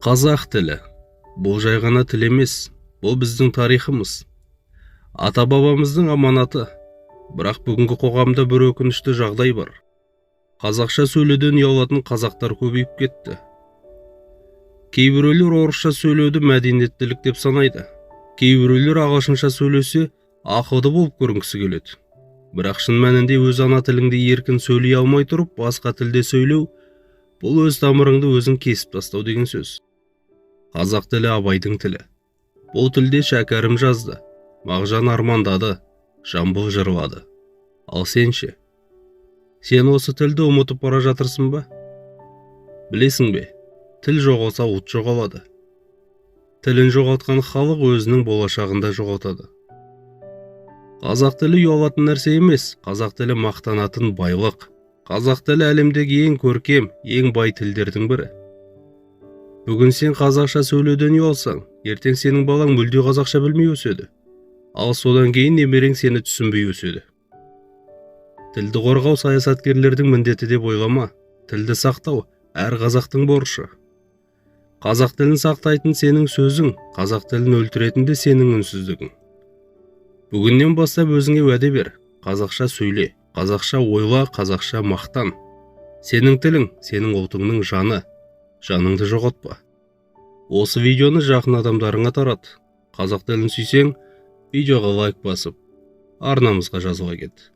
Қазақ тілі. Бұл жай ғана тіл емес, бұл біздің тарихымыз. Ата-бабамыздың аманаты. Бірақ бүгінгі қоғамда бір өкінішті жағдай бар. Қазақша сөйлеуден ұялатын қазақтар көбейіп кетті. Кейбіреулер орысша сөйлеуді мәдениеттілік деп санайды. Кейбіреулер ағылшынша сөйлесе, ақылды болып көрінгісі келеді. Бірақ шын мәнінде өз ана тіліңде еркін сөйлей алмай тұрып, басқа тілде сөйлеу, бұл өз тамырыңды өзің кесіп тастау деген сөз. Қазақ тілі Абайдың тілі. Бұл тілде Шәкәрім жазды, Мағжан армандады, Жамбыл жырлады. Ал сен ше? Сен осы тілді ұмытып бара жатырсың ба? Білесің бе? Тіл жоғалса ұлт жоғалады. Тілін жоғалтқан халық өзінің болашағында жоғалтады. Қазақ тілі ұялатын нәрсе емес, қазақ тілі мақтанатын байлық. Қазақ тілі әлемдегі ең көркем, ең бай тілдердің бірі. Бүгін сен қазақша сөйлеуден ұялсаң, ертең сенің балаң мүлде қазақша білмей өседі. Ал содан кейін немерең сені түсінбей өседі. Тілді қорғау саясаткерлердің міндеті деп ойлама. Тілді сақтау әр қазақтың борышы. Қазақ тілін сақтайтын сенің сөзің, қазақ тілін өлтіретін де сенің үнсіздігің. Бүгіннен бастап өзіңе уәде бер. Қазақша сөйле, қазақша ойла, қазақша мақтан. Сенің тілің, сенің ұлтыңның жаны. Жаныңды жоғалтпа. Осы видеоны жақын адамдарыңа тарат. Қазақ тілін сүйсең, видеоға лайк басып, арнамызға жазыла кет.